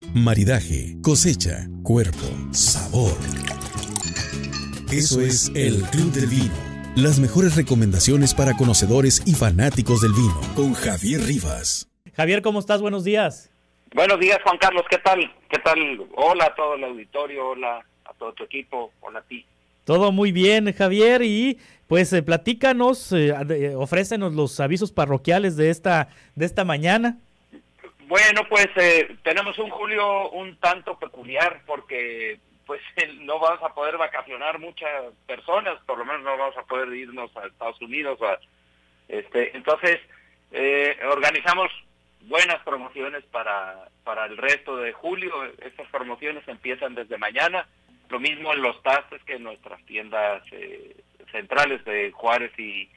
Maridaje, cosecha, cuerpo, sabor. Eso es el Club del Vino. Las mejores recomendaciones para conocedores y fanáticos del vino. Con Javier Rivas. Javier, ¿cómo estás? Buenos días. Buenos días, Juan Carlos. ¿Qué tal? ¿Qué tal? Hola a todo el auditorio, hola a todo tu equipo, hola a ti. Todo muy bien, Javier, y pues platícanos, ofrécenos los avisos parroquiales de esta mañana. Bueno, pues tenemos un julio un tanto peculiar porque pues no vamos a poder vacacionar muchas personas, por lo menos no vamos a poder irnos a Estados Unidos. Entonces organizamos buenas promociones para el resto de julio. Estas promociones empiezan desde mañana, lo mismo en los tastes que en nuestras tiendas centrales de Juárez y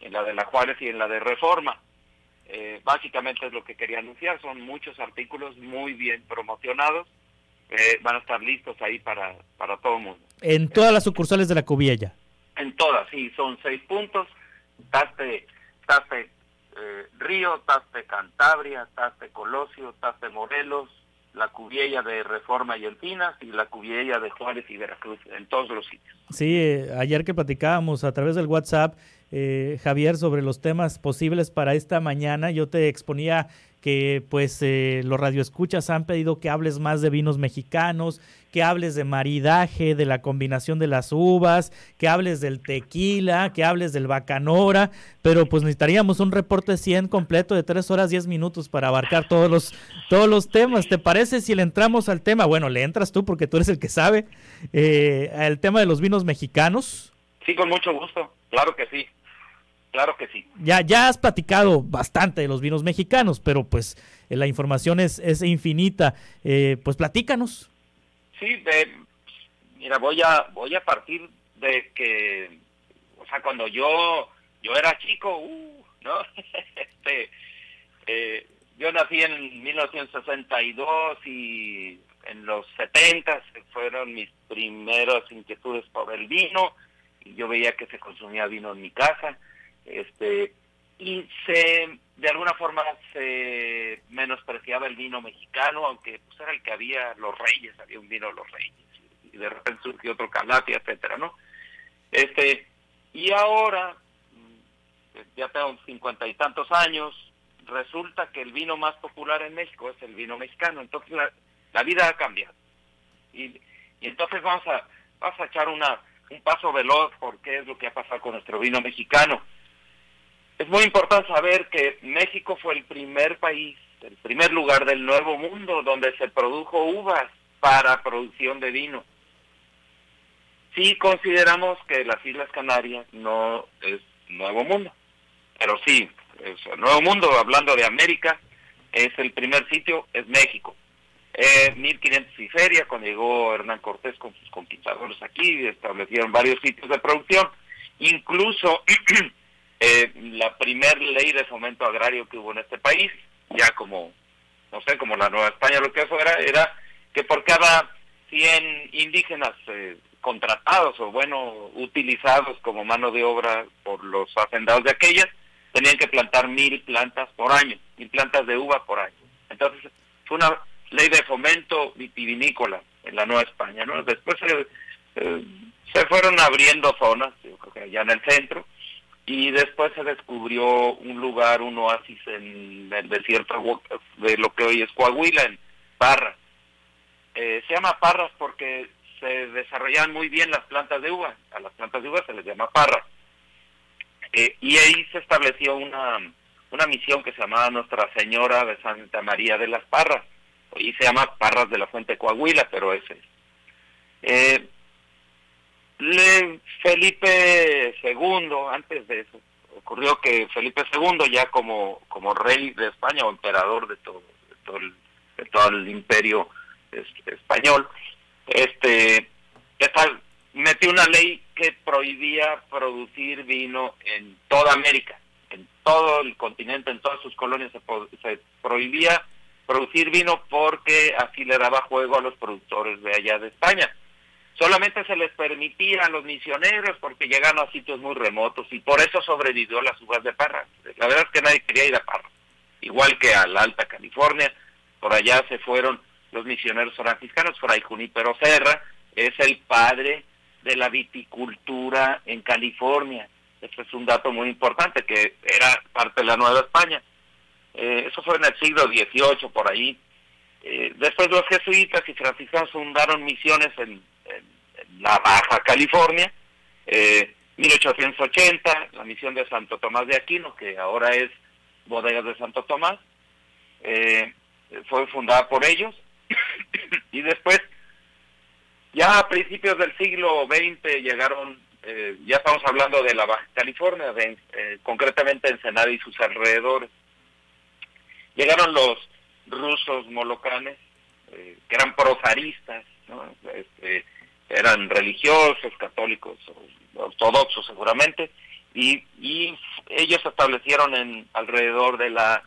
en la de la Juárez y en la de Reforma. Básicamente es lo que quería anunciar, son muchos artículos muy bien promocionados, van a estar listos ahí para todo el mundo. En todas las sucursales de la Cuviella. En todas, sí, son 6 puntos, Taste Río, Taste Cantabria, Taste Colosio, Taste Morelos, la Cuviella de Reforma y Encinas y la Cuviella de Juárez y Veracruz, en todos los sitios. Sí, ayer que platicábamos a través del WhatsApp, Javier, sobre los temas posibles para esta mañana, yo te exponía que pues los radioescuchas han pedido que hables más de vinos mexicanos, que hables de maridaje, de la combinación de las uvas, que hables del tequila, que hables del bacanora, pero pues necesitaríamos un reporte 100 completo de 3 horas 10 minutos para abarcar todos los temas. ¿Te parece si le entramos al tema? Bueno, le entras tú porque tú eres el que sabe, al tema de los vinos mexicanos. Sí, con mucho gusto, claro que sí. Claro que sí. Ya has platicado bastante de los vinos mexicanos, pero pues la información es infinita. Pues platícanos. Sí, mira, voy a partir de que, o sea, cuando yo era chico, ¿no? Yo nací en 1962 y en los 70 fueron mis primeras inquietudes por el vino, y yo veía que se consumía vino en mi casa. Y de alguna forma se menospreciaba el vino mexicano, aunque pues era el que había, los Reyes, había un vino de los Reyes, y de repente surgió otro Calatia, etcétera, ¿no? Y ahora, ya tengo 50 y tantos años, resulta que el vino más popular en México es el vino mexicano. Entonces la vida ha cambiado. Y entonces vamos a echar un paso veloz por qué es lo que ha pasado con nuestro vino mexicano. Es muy importante saber que México fue el primer país, el primer lugar del Nuevo Mundo donde se produjo uvas para producción de vino. Sí consideramos que las Islas Canarias no es Nuevo Mundo, pero sí, es el Nuevo Mundo, hablando de América, es el primer sitio, es México. 1500 y feria, cuando llegó Hernán Cortés con sus conquistadores aquí, establecieron varios sitios de producción, incluso la primer ley de fomento agrario que hubo en este país, ya como, no sé, como la Nueva España, lo que eso era que por cada 100 indígenas contratados o utilizados como mano de obra por los hacendados de aquellas, tenían que plantar 1000 plantas por año, 1000 plantas de uva por año. Entonces fue una ley de fomento vitivinícola en la Nueva España, ¿no? Después se fueron abriendo zonas, yo creo que allá en el centro, y después se descubrió un lugar, un oasis en el desierto de lo que hoy es Coahuila, en Parras. Se llama Parras porque se desarrollaban muy bien las plantas de uva. A las plantas de uva se les llama Parras. Y ahí se estableció una misión que se llamaba Nuestra Señora de Santa María de las Parras. Hoy se llama Parras de la Fuente Coahuila, pero ese es. Felipe II, antes de eso, ocurrió que Felipe II, ya como rey de España o emperador de todo el imperio español, metió una ley que prohibía producir vino en toda América, en todo el continente, en todas sus colonias se prohibía producir vino porque así le daba juego a los productores de allá de España. Solamente se les permitía a los misioneros porque llegaron a sitios muy remotos y por eso sobrevivió las uvas de Parras. La verdad es que nadie quería ir a Parras, igual que a la Alta California. Por allá se fueron los misioneros franciscanos. Fray Junípero Serra es el padre de la viticultura en California. Este es un dato muy importante, que era parte de la Nueva España. Eso fue en el siglo XVIII, por ahí. Después los jesuitas y franciscanos fundaron misiones en la Baja California. 1880, la misión de Santo Tomás de Aquino, que ahora es Bodegas de Santo Tomás, fue fundada por ellos. Y después, ya a principios del siglo XX, llegaron, ya estamos hablando de la Baja California, concretamente Ensenada y sus alrededores. Llegaron los rusos molocanes, que eran prozaristas, ¿no? Eran religiosos, católicos, ortodoxos seguramente, y ellos se establecieron alrededor de la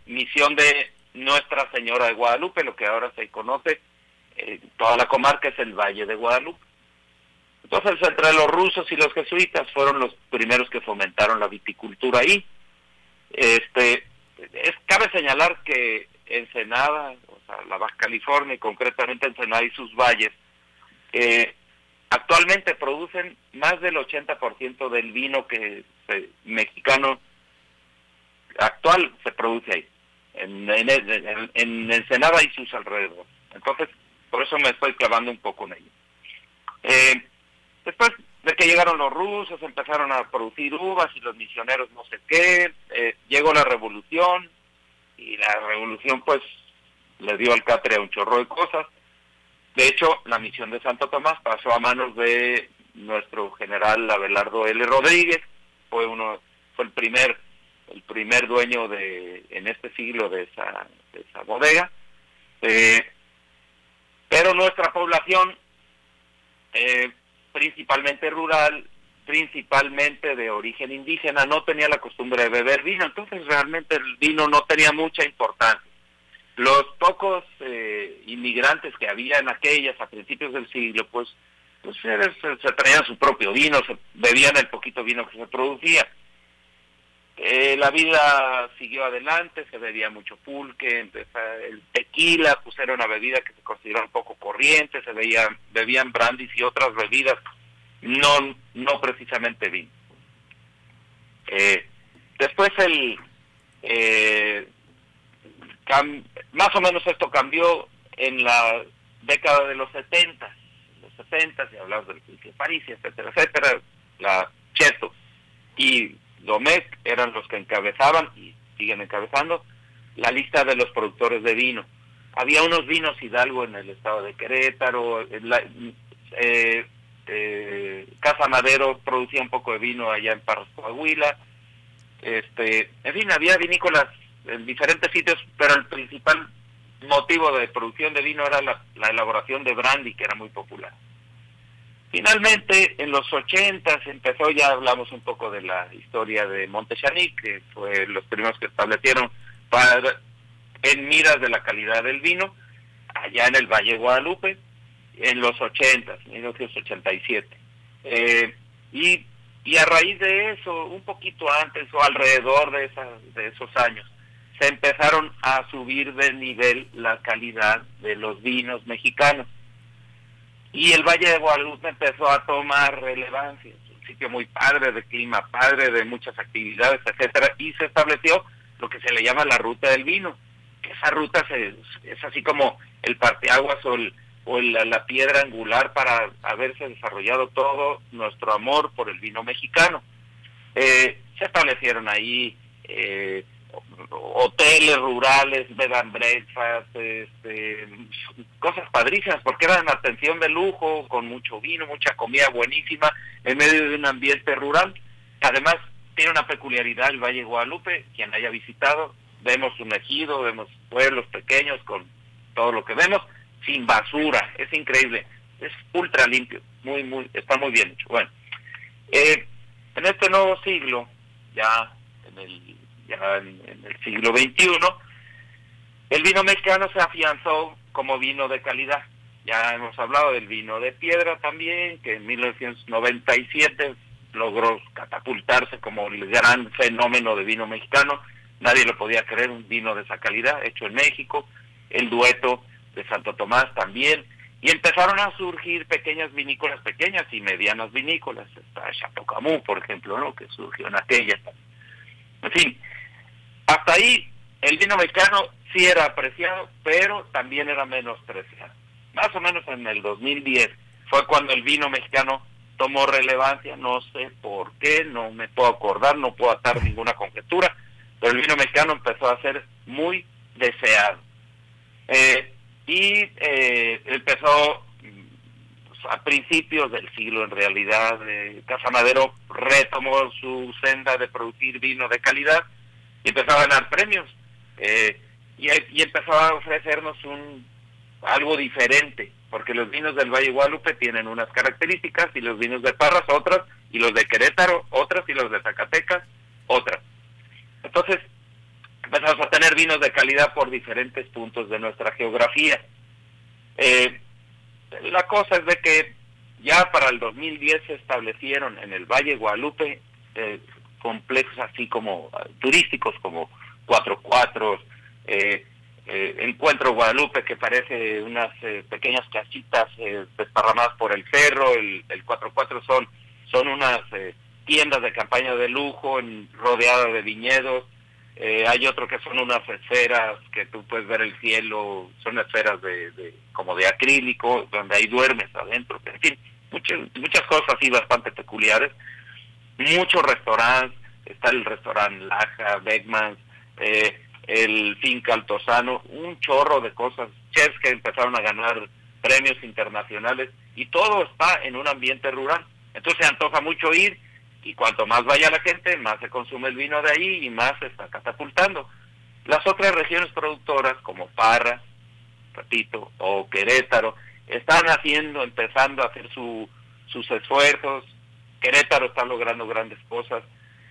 misión de Nuestra Señora de Guadalupe, lo que ahora se conoce, toda la comarca es el Valle de Guadalupe. Entonces, entre los rusos y los jesuitas fueron los primeros que fomentaron la viticultura ahí. Cabe señalar que Ensenada, o sea, la Baja California, y concretamente Ensenada y sus valles, actualmente producen más del 80% del vino mexicano actual se produce ahí, en Ensenada y sus alrededores. Entonces, por eso me estoy clavando un poco en ello. Después de que llegaron los rusos, empezaron a producir uvas y los misioneros no sé qué, llegó la revolución, y la revolución pues le dio al catre a un chorro de cosas. De hecho, la misión de Santo Tomás pasó a manos de nuestro general Abelardo L. Rodríguez, fue el primer dueño en este siglo de esa bodega. Pero nuestra población, principalmente rural, principalmente de origen indígena, no tenía la costumbre de beber vino, entonces realmente el vino no tenía mucha importancia. Los pocos inmigrantes que había en aquellas a principios del siglo, pues se traían su propio vino, se bebían el poquito vino que se producía. La vida siguió adelante, se bebía mucho pulque, el tequila, pues era una bebida que se consideraba un poco corriente, bebían brandis y otras bebidas, no precisamente vino. Después más o menos esto cambió en la década de los 70, y hablamos del pulque de París, etcétera, etcétera. La Cheto y Domecq eran los que encabezaban, y siguen encabezando, la lista de los productores de vino. Había unos vinos Hidalgo en el estado de Querétaro, Casa Madero producía un poco de vino allá en Parras, Coahuila. En fin, había vinícolas en diferentes sitios, pero el principal motivo de producción de vino era la elaboración de brandy, que era muy popular. Finalmente, en los 80 empezó, ya hablamos un poco de la historia de Montechanic, que fue los primeros que establecieron en miras de la calidad del vino, allá en el Valle de Guadalupe, en los 80, 1987. Y a raíz de eso, un poquito antes o alrededor de esos años, se empezaron a subir de nivel la calidad de los vinos mexicanos. Y el Valle de Guadalupe empezó a tomar relevancia. Es un sitio muy padre, de clima padre, de muchas actividades, etcétera, y se estableció lo que se le llama la ruta del vino. Esa ruta es así como el parteaguas o la piedra angular para haberse desarrollado todo nuestro amor por el vino mexicano. Se establecieron ahí hoteles rurales, bed and breakfast, cosas padrísimas, porque eran atención de lujo, con mucho vino, mucha comida buenísima, en medio de un ambiente rural. Además, tiene una peculiaridad el Valle de Guadalupe, quien haya visitado, vemos un ejido, vemos pueblos pequeños con todo lo que vemos, sin basura, es increíble, es ultra limpio, está muy bien hecho. Bueno, en este nuevo siglo, ya en el siglo XXI, el vino mexicano se afianzó como vino de calidad. Ya hemos hablado del vino de piedra también, que en 1997 logró catapultarse como el gran fenómeno de vino mexicano. nadie lo podía creer, un vino de esa calidad, hecho en México, el Dueto de Santo Tomás también, y empezaron a surgir pequeñas vinícolas, pequeñas y medianas vinícolas, está Chateau Camus, por ejemplo, ¿no?, que surgió en aquella. En fin, hasta ahí el vino mexicano sí era apreciado, pero también era menospreciado. Más o menos en el 2010 fue cuando el vino mexicano tomó relevancia, no sé por qué, no me puedo acordar, no puedo atar ninguna conjetura, pero el vino mexicano empezó a ser muy deseado. Empezó a principios del siglo, en realidad. Casa Madero retomó su senda de producir vino de calidad y empezó a ganar premios, y empezó a ofrecernos algo diferente, porque los vinos del Valle de Guadalupe tienen unas características, y los vinos de Parras otras, y los de Querétaro otras, y los de Zacatecas otras. Entonces empezamos a tener vinos de calidad por diferentes puntos de nuestra geografía. La cosa es de que ya para el 2010 se establecieron en el Valle de Guadalupe complejos así como turísticos, como Cuatro Cuatros, Encuentro Guadalupe, que parece unas pequeñas casitas desparramadas por el cerro. El Cuatro Cuatros son unas tiendas de campaña de lujo rodeadas de viñedos. Hay otro que son unas esferas que tú puedes ver el cielo, son esferas como de acrílico, donde ahí duermes adentro. En fin, muchas cosas así bastante peculiares. Muchos restaurantes, está el restaurante Laja, Beckmans, el Finca Altozano, un chorro de cosas, chefs que empezaron a ganar premios internacionales, y todo está en un ambiente rural. Entonces se antoja mucho ir, y cuanto más vaya la gente, más se consume el vino de ahí y más se está catapultando. Las otras regiones productoras, como Parras, repito, o Querétaro, están empezando a hacer sus esfuerzos. Querétaro está logrando grandes cosas,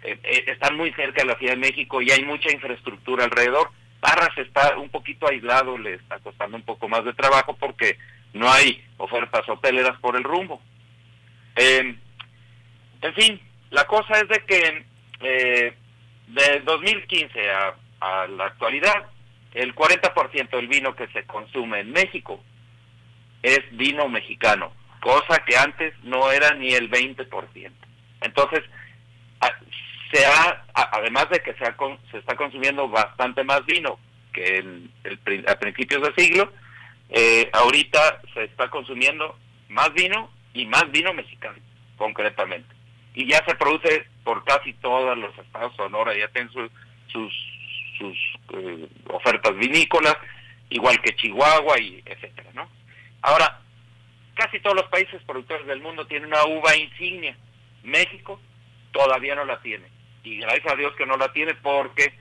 están muy cerca de la Ciudad de México y hay mucha infraestructura alrededor. Parras está un poquito aislado, le está costando un poco más de trabajo porque no hay ofertas hoteleras por el rumbo. En fin, la cosa es de que de 2015 a la actualidad, el 40% del vino que se consume en México es vino mexicano, cosa que antes no era ni el 20%. Entonces, además de que se está consumiendo bastante más vino que a principios de siglo, ahorita se está consumiendo más vino y más vino mexicano, concretamente. Y ya se produce por casi todos los estados. Sonora ya tienen sus ofertas vinícolas, igual que Chihuahua, y etcétera, ¿no? Ahora, casi todos los países productores del mundo tienen una uva insignia. México todavía no la tiene, y gracias a Dios que no la tiene, porque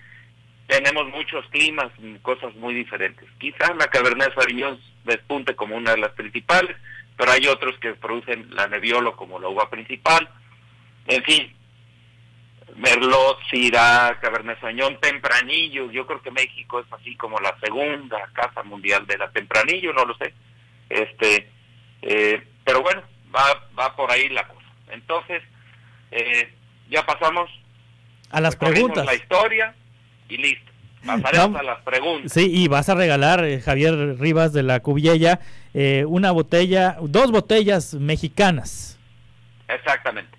tenemos muchos climas, cosas muy diferentes. Quizás la Cabernet Sauvignon despunte como una de las principales, pero hay otros que producen la Nebbiolo como la uva principal. En fin, Merlot, Syrah, Cabernet Sauvignon, Tempranillo. Yo creo que México es así como la segunda casa mundial de la Tempranillo, no lo sé. Pero bueno, va por ahí la cosa. Entonces, ya pasamos a las preguntas. La historia y listo. Pasaremos a las preguntas. Sí, y vas a regalar, Javier Rivas de la Cubillella, dos botellas mexicanas. Exactamente.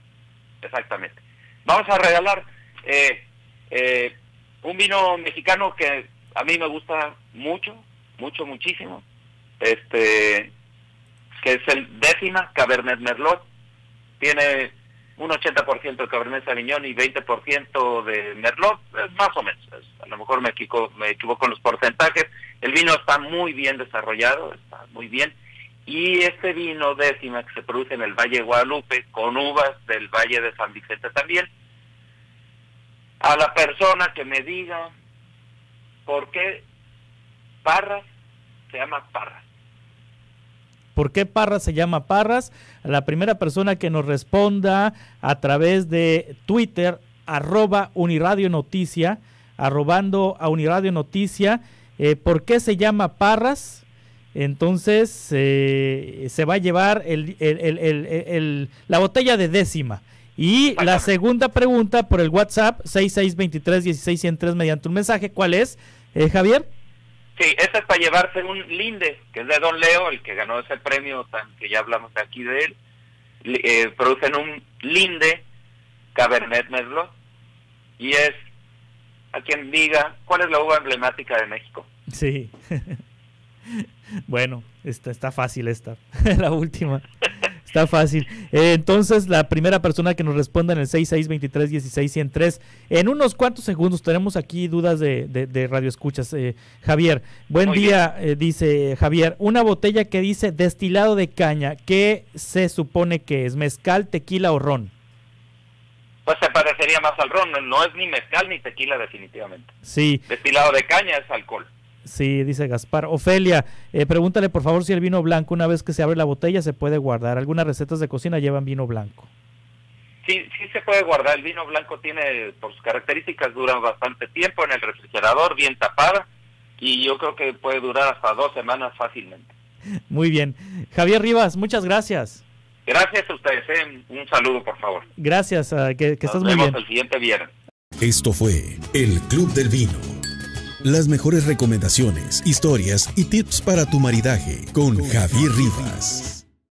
Vamos a regalar un vino mexicano que a mí me gusta muchísimo, que es el Décima Cabernet Merlot. Tiene un 80% de Cabernet Sauvignon y 20% de Merlot, más o menos. A lo mejor me equivoco en los porcentajes. El vino está muy bien desarrollado, está muy bien. Y este vino Décima, que se produce en el Valle de Guadalupe, con uvas del Valle de San Vicente también. A la persona que me diga por qué Parras se llama Parras. ¿Por qué Parras se llama Parras? A la primera persona que nos responda a través de Twitter, @Uniradio-Noticia, arrobando a Uniradio Noticia, ¿por qué se llama Parras? Entonces se va a llevar la botella de Décima. Y la segunda pregunta por el WhatsApp, 6623-16103, mediante un mensaje, ¿cuál es, Javier? Sí, esta es para llevarse un linde, que es de Don Leo, el que ganó ese premio, que ya hablamos aquí de él. Producen un linde Cabernet Merlot, y es a quien diga cuál es la uva emblemática de México. Sí. Bueno, está fácil esta, la última. Está fácil. Entonces, la primera persona que nos responda en el 6623-16103, en unos cuantos segundos, tenemos aquí dudas de radioescuchas. Javier, buen día, dice Javier, una botella que dice destilado de caña, ¿qué se supone que es? ¿Mezcal, tequila o ron? Pues se parecería más al ron, no es ni mezcal ni tequila definitivamente. Sí. Destilado de caña es alcohol. Sí, dice Gaspar. Ofelia, pregúntale por favor si el vino blanco, una vez que se abre la botella, se puede guardar. Algunas recetas de cocina llevan vino blanco. Sí se puede guardar. El vino blanco tiene, por sus características, dura bastante tiempo en el refrigerador, bien tapada, y yo creo que puede durar hasta 2 semanas fácilmente. Muy bien. Javier Rivas, muchas gracias. Gracias a ustedes. Un saludo, por favor. Gracias, que estás muy bien. Nos vemos el siguiente viernes. Esto fue El Club del Vino. Las mejores recomendaciones, historias y tips para tu maridaje con Javier Rivas.